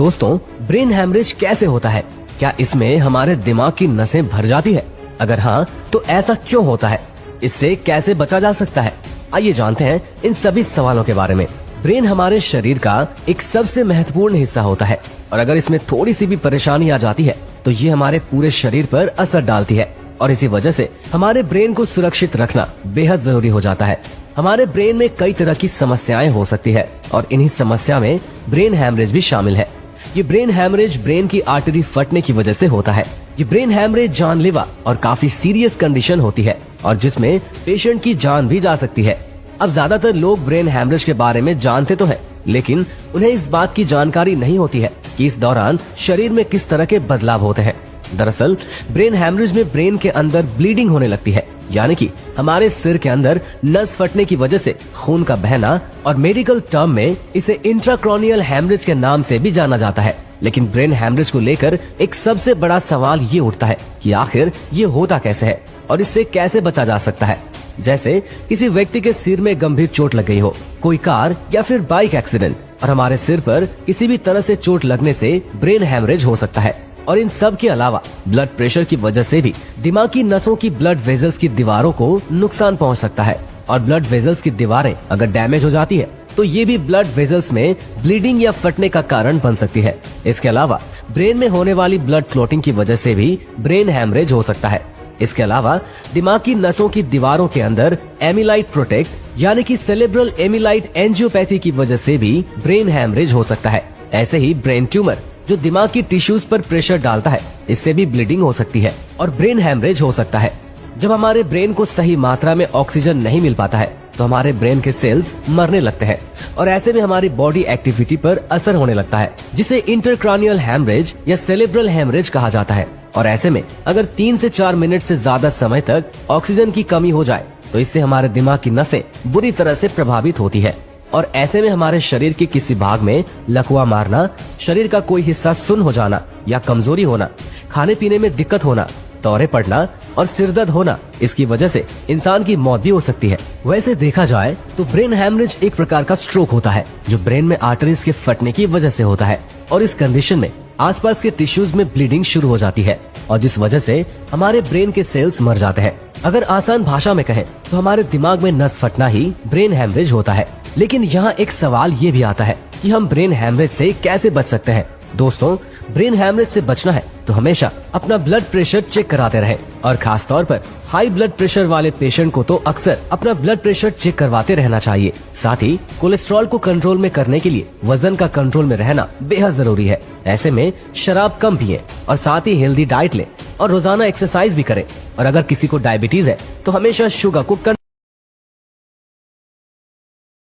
दोस्तों, brain haemorrhage कैसे होता है? क्या इसमें हमारे दिमाग की नसें भर जाती है? अगर हाँ, तो ऐसा क्यों होता है? इससे कैसे बचा जा सकता है? आइए जानते हैं इन सभी सवालों के बारे में। ब्रेन हमारे शरीर का एक सबसे महत्वपूर्ण हिस्सा होता है और अगर इसमें थोड़ी सी भी परेशानी आ जाती है तो ये हमारे पूरे शरीर पर असर डालती है और इसी वजह से हमारे ब्रेन को सुरक्षित रखना बेहद जरूरी हो जाता है। हमारे ब्रेन में कई तरह की समस्याएं हो सकती है और इन्हीं समस्या में ब्रेन हैमरेज भी शामिल है। ये ब्रेन हैमरेज ब्रेन की आर्टरी फटने की वजह से होता है। ये ब्रेन हैमरेज जानलेवा और काफी सीरियस कंडीशन होती है और जिसमें पेशेंट की जान भी जा सकती है। अब ज्यादातर लोग ब्रेन हैमरेज के बारे में जानते तो है, लेकिन उन्हें इस बात की जानकारी नहीं होती है कि इस दौरान शरीर में किस तरह के बदलाव होते हैं। दरअसल ब्रेन हैमरेज में ब्रेन के अंदर ब्लीडिंग होने लगती है, यानी कि हमारे सिर के अंदर नस फटने की वजह से खून का बहना, और मेडिकल टर्म में इसे इंट्राक्रॉनियल हैमरेज के नाम से भी जाना जाता है। लेकिन ब्रेन हैमरेज को लेकर एक सबसे बड़ा सवाल ये उठता है कि आखिर ये होता कैसे है और इससे कैसे बचा जा सकता है। जैसे किसी व्यक्ति के सिर में गंभीर चोट लग गई हो, कोई कार या फिर बाइक एक्सीडेंट, और हमारे सिर पर किसी भी तरह से चोट लगने से ब्रेन हैमरेज हो सकता है। और इन सब के अलावा ब्लड प्रेशर की वजह से भी दिमाग की नसों की ब्लड वेजल्स की दीवारों को नुकसान पहुंच सकता है और ब्लड वेजल्स की दीवारें अगर डैमेज हो जाती है तो ये भी ब्लड वेजल्स में ब्लीडिंग या फटने का कारण बन सकती है। इसके अलावा ब्रेन में होने वाली ब्लड क्लॉटिंग की वजह से भी ब्रेन हैमरेज हो सकता है। इसके अलावा दिमाग की नसों की दीवारों के अंदर एमिलाइड प्रोटेक्ट यानी कि सेरेब्रल एमिलाइड एंजियोपैथी की वजह से भी ब्रेन हैमरेज हो सकता है। ऐसे ही ब्रेन ट्यूमर जो दिमाग की टिश्यूज पर प्रेशर डालता है, इससे भी ब्लीडिंग हो सकती है और ब्रेन हैमरेज हो सकता है। जब हमारे ब्रेन को सही मात्रा में ऑक्सीजन नहीं मिल पाता है तो हमारे ब्रेन के सेल्स मरने लगते हैं और ऐसे में हमारी बॉडी एक्टिविटी पर असर होने लगता है, जिसे इंटरक्रैनियल हैमरेज या सेरेब्रल हैमरेज कहा जाता है। और ऐसे में अगर 3 से 4 मिनट से ज्यादा समय तक ऑक्सीजन की कमी हो जाए तो इससे हमारे दिमाग की नसें बुरी तरह से प्रभावित होती है और ऐसे में हमारे शरीर के किसी भाग में लकवा मारना, शरीर का कोई हिस्सा सुन्न हो जाना या कमजोरी होना, खाने पीने में दिक्कत होना, दौरे पड़ना और सिरदर्द होना, इसकी वजह से इंसान की मौत भी हो सकती है। वैसे देखा जाए तो ब्रेन हैमरेज एक प्रकार का स्ट्रोक होता है जो ब्रेन में आर्टरीज के फटने की वजह से होता है और इस कंडीशन में आसपास के टिश्यूज में ब्लीडिंग शुरू हो जाती है और जिस वजह से हमारे ब्रेन के सेल्स मर जाते हैं। अगर आसान भाषा में कहें तो हमारे दिमाग में नस फटना ही ब्रेन हैमरेज होता है। लेकिन यहाँ एक सवाल ये भी आता है कि हम ब्रेन हैमरेज से कैसे बच सकते हैं। दोस्तों, ब्रेन हैमरेज से बचना है तो हमेशा अपना ब्लड प्रेशर चेक कराते रहें और खास तौर पर हाई ब्लड प्रेशर वाले पेशेंट को तो अक्सर अपना ब्लड प्रेशर चेक करवाते रहना चाहिए। साथ ही कोलेस्ट्रॉल को कंट्रोल में करने के लिए वजन का कंट्रोल में रहना बेहद जरूरी है। ऐसे में शराब कम पिए और साथ ही हेल्दी डाइट लें और रोजाना एक्सरसाइज भी करें। और अगर किसी को डायबिटीज है तो हमेशा शुगर को